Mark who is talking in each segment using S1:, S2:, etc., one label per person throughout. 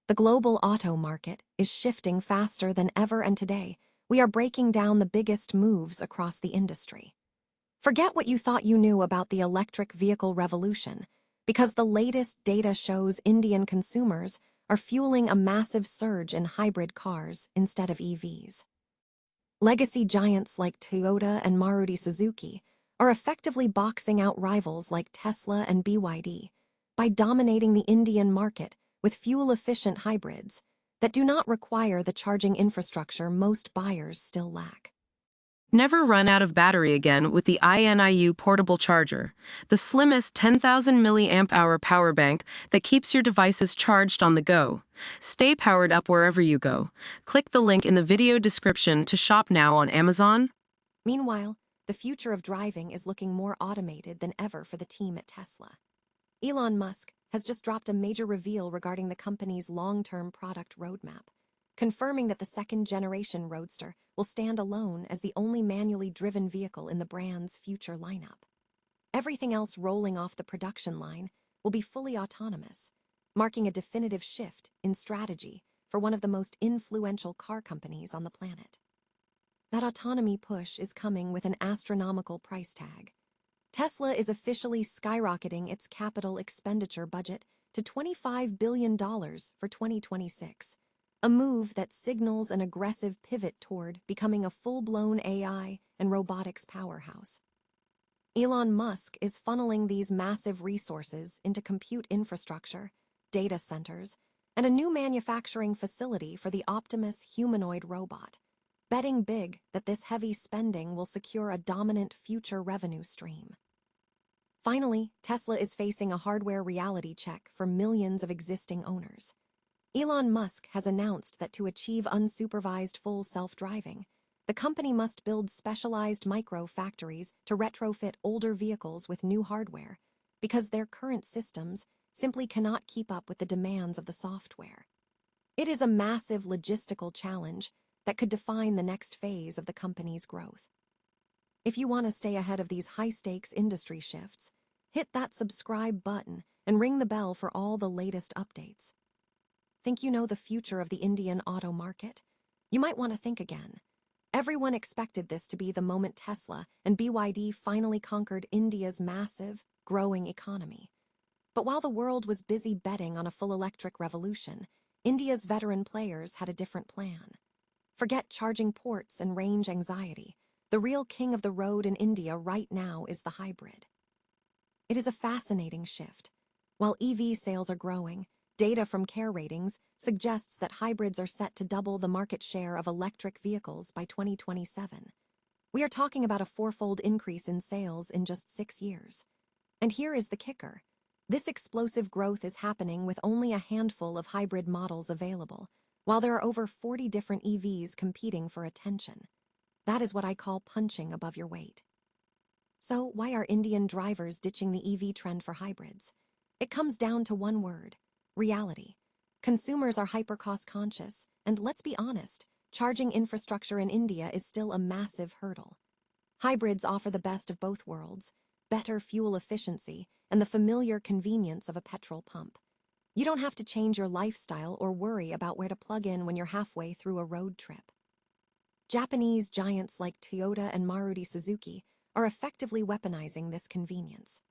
S1: The global auto market is shifting faster than ever, and today, we are breaking down the biggest moves across the industry. Forget what you thought you knew about the electric vehicle revolution, because the latest data shows Indian consumers are fueling a massive surge in hybrid cars instead of EVs. Legacy giants like Toyota and Maruti Suzuki are effectively boxing out rivals like Tesla and BYD by dominating the Indian market with fuel-efficient hybrids that do not require the charging infrastructure most buyers still lack.
S2: Never run out of battery again with the INIU portable charger, the slimmest 10,000 mAh power bank that keeps your devices charged on the go. Stay powered up wherever you go. Click the link in the video description to shop now on Amazon.
S1: Meanwhile, the future of driving is looking more automated than ever for the team at Tesla. Elon Musk has just dropped a major reveal regarding the company's long-term product roadmap, confirming that the second-generation Roadster will stand alone as the only manually driven vehicle in the brand's future lineup. Everything else rolling off the production line will be fully autonomous, marking a definitive shift in strategy for one of the most influential car companies on the planet. That autonomy push is coming with an astronomical price tag. Tesla is officially skyrocketing its capital expenditure budget to $25 billion for 2026, a move that signals an aggressive pivot toward becoming a full-blown AI and robotics powerhouse. Elon Musk is funneling these massive resources into compute infrastructure, data centers, and a new manufacturing facility for the Optimus humanoid robot, betting big that this heavy spending will secure a dominant future revenue stream. Finally, Tesla is facing a hardware reality check for millions of existing owners. Elon Musk has announced that to achieve unsupervised full self-driving, the company must build specialized micro-factories to retrofit older vehicles with new hardware, because their current systems simply cannot keep up with the demands of the software. It is a massive logistical challenge that could define the next phase of the company's growth. If you want to stay ahead of these high-stakes industry shifts, hit that subscribe button and ring the bell for all the latest updates. Think you know the future of the Indian auto market? You might want to think again. Everyone expected this to be the moment Tesla and BYD finally conquered India's massive, growing economy. But while the world was busy betting on a full electric revolution, India's veteran players had a different plan. Forget charging ports and range anxiety. The real king of the road in India right now is the hybrid. It is a fascinating shift. While EV sales are growing, data from Care Ratings suggests that hybrids are set to double the market share of electric vehicles by 2027. We are talking about a fourfold increase in sales in just 6 years. And here is the kicker. This explosive growth is happening with only a handful of hybrid models available, while there are over 40 different EVs competing for attention. That is what I call punching above your weight. So why are Indian drivers ditching the EV trend for hybrids? It comes down to one word: reality. Consumers are hyper-cost conscious, and let's be honest, charging infrastructure in India is still a massive hurdle. Hybrids offer the best of both worlds: better fuel efficiency and the familiar convenience of a petrol pump. You don't have to change your lifestyle or worry about where to plug in when you're halfway through a road trip. Japanese giants like Toyota and Maruti Suzuki are effectively weaponizing this convenience.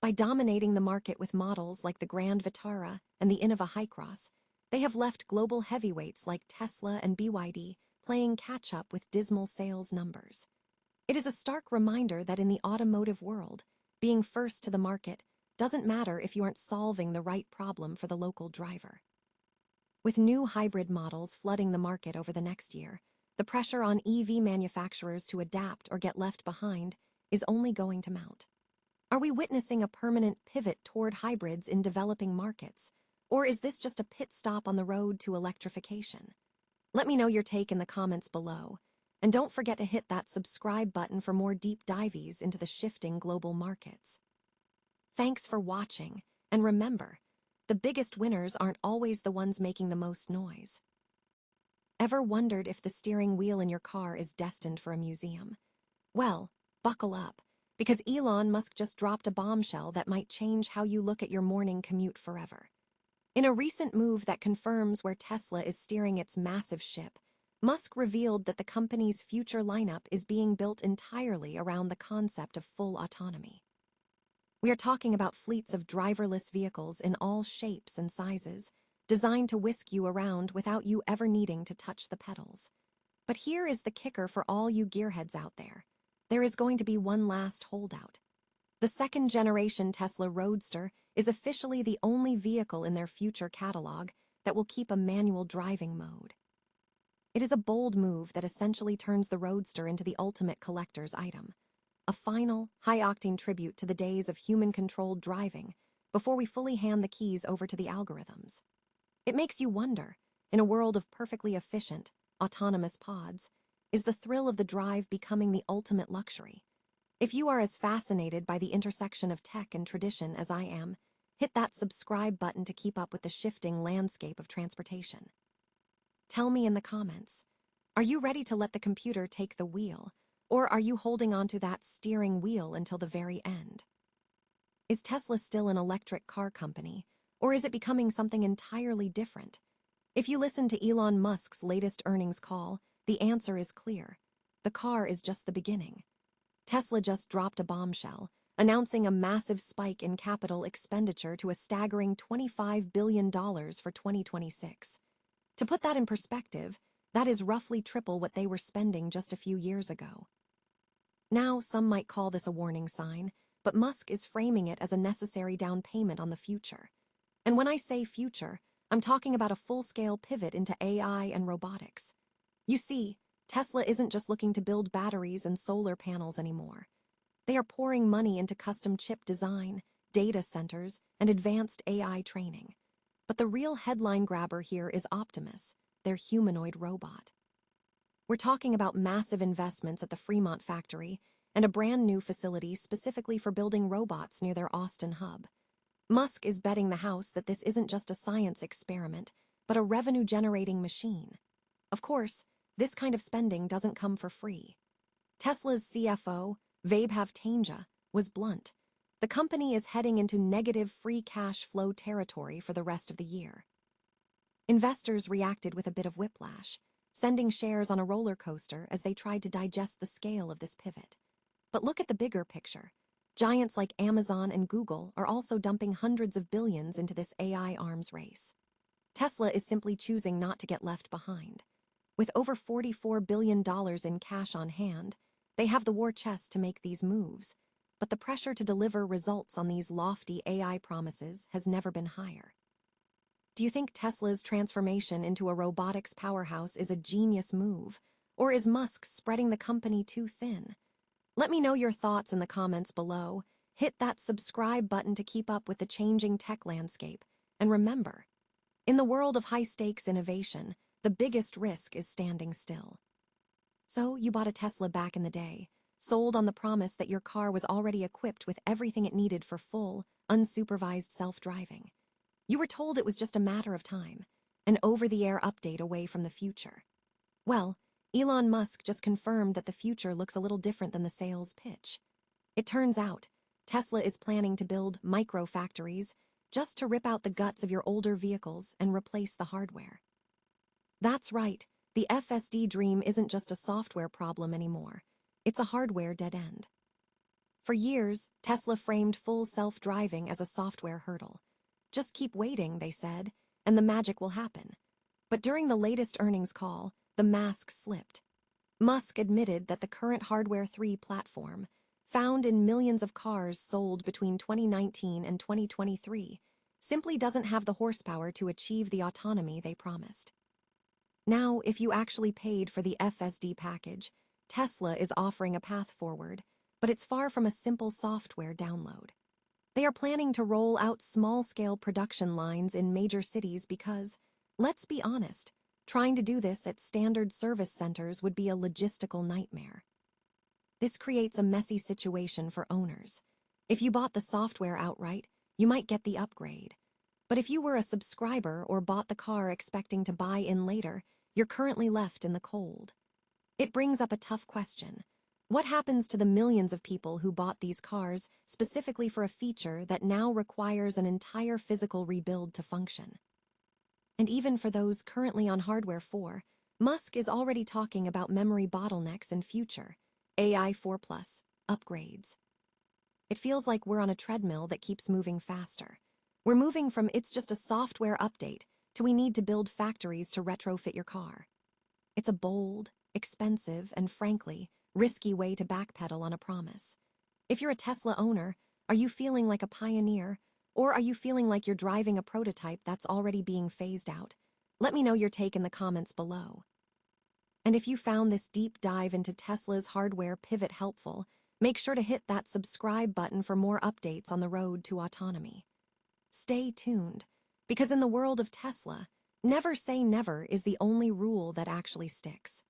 S1: By dominating the market with models like the Grand Vitara and the Innova Hycross, they have left global heavyweights like Tesla and BYD playing catch-up with dismal sales numbers. It is a stark reminder that in the automotive world, being first to the market doesn't matter if you aren't solving the right problem for the local driver. With new hybrid models flooding the market over the next year, the pressure on EV manufacturers to adapt or get left behind is only going to mount. Are we witnessing a permanent pivot toward hybrids in developing markets, or is this just a pit stop on the road to electrification? Let me know your take in the comments below, and don't forget to hit that subscribe button for more deep dives into the shifting global markets. Thanks for watching, and remember, the biggest winners aren't always the ones making the most noise. Ever wondered if the steering wheel in your car is destined for a museum? Well, buckle up, because Elon Musk just dropped a bombshell that might change how you look at your morning commute forever. In a recent move that confirms where Tesla is steering its massive ship, Musk revealed that the company's future lineup is being built entirely around the concept of full autonomy. We are talking about fleets of driverless vehicles in all shapes and sizes, designed to whisk you around without you ever needing to touch the pedals. But here is the kicker for all you gearheads out there. There is going to be one last holdout. The second-generation Tesla Roadster is officially the only vehicle in their future catalog that will keep a manual driving mode. It is a bold move that essentially turns the Roadster into the ultimate collector's item, a final, high-octane tribute to the days of human-controlled driving before we fully hand the keys over to the algorithms. It makes you wonder, in a world of perfectly efficient, autonomous pods, is the thrill of the drive becoming the ultimate luxury? If you are as fascinated by the intersection of tech and tradition as I am, hit that subscribe button to keep up with the shifting landscape of transportation. Tell me in the comments, are you ready to let the computer take the wheel, or are you holding onto that steering wheel until the very end? Is Tesla still an electric car company, or is it becoming something entirely different? If you listen to Elon Musk's latest earnings call, the answer is clear. The car is just the beginning. Tesla just dropped a bombshell, announcing a massive spike in capital expenditure to a staggering $25 billion for 2026. To put that in perspective, that is roughly triple what they were spending just a few years ago. Now, some might call this a warning sign, but Musk is framing it as a necessary down payment on the future. And when I say future, I'm talking about a full-scale pivot into AI and robotics. You see, Tesla isn't just looking to build batteries and solar panels anymore. They are pouring money into custom chip design, data centers, and advanced AI training. But the real headline grabber here is Optimus, their humanoid robot. We're talking about massive investments at the Fremont factory and a brand new facility specifically for building robots near their Austin hub. Musk is betting the house that this isn't just a science experiment, but a revenue-generating machine. Of course, this kind of spending doesn't come for free. Tesla's CFO, Vaibhav Taneja, was blunt. The company is heading into negative free cash flow territory for the rest of the year. Investors reacted with a bit of whiplash, sending shares on a roller coaster as they tried to digest the scale of this pivot. But look at the bigger picture. Giants like Amazon and Google are also dumping hundreds of billions into this AI arms race. Tesla is simply choosing not to get left behind. With over $44 billion in cash on hand, they have the war chest to make these moves, but the pressure to deliver results on these lofty AI promises has never been higher. Do you think Tesla's transformation into a robotics powerhouse is a genius move, or is Musk spreading the company too thin? Let me know your thoughts in the comments below. Hit that subscribe button to keep up with the changing tech landscape, and remember, in the world of high-stakes innovation, the biggest risk is standing still. So you bought a Tesla back in the day, sold on the promise that your car was already equipped with everything it needed for full, unsupervised self-driving. You were told it was just a matter of time, an over-the-air update away from the future. Well, Elon Musk just confirmed that the future looks a little different than the sales pitch. It turns out, Tesla is planning to build micro-factories just to rip out the guts of your older vehicles and replace the hardware. That's right, the FSD dream isn't just a software problem anymore. It's a hardware dead end. For years, Tesla framed full self-driving as a software hurdle. Just keep waiting, they said, and the magic will happen. But during the latest earnings call, the mask slipped. Musk admitted that the current Hardware 3 platform, found in millions of cars sold between 2019 and 2023, simply doesn't have the horsepower to achieve the autonomy they promised. Now, if you actually paid for the FSD package, Tesla is offering a path forward, but it's far from a simple software download. They are planning to roll out small-scale production lines in major cities because, let's be honest, trying to do this at standard service centers would be a logistical nightmare. This creates a messy situation for owners. If you bought the software outright, you might get the upgrade. But if you were a subscriber or bought the car expecting to buy in later, you're currently left in the cold. It brings up a tough question. What happens to the millions of people who bought these cars specifically for a feature that now requires an entire physical rebuild to function? And even for those currently on Hardware 4, Musk is already talking about memory bottlenecks in future, AI 4 Plus, upgrades. It feels like we're on a treadmill that keeps moving faster. We're moving from it's just a software update to we need to build factories to retrofit your car. It's a bold, expensive, and frankly, risky way to backpedal on a promise. If you're a Tesla owner, are you feeling like a pioneer, or are you feeling like you're driving a prototype that's already being phased out? Let me know your take in the comments below. And if you found this deep dive into Tesla's hardware pivot helpful, make sure to hit that subscribe button for more updates on the road to autonomy. Stay tuned, because in the world of Tesla, never say never is the only rule that actually sticks.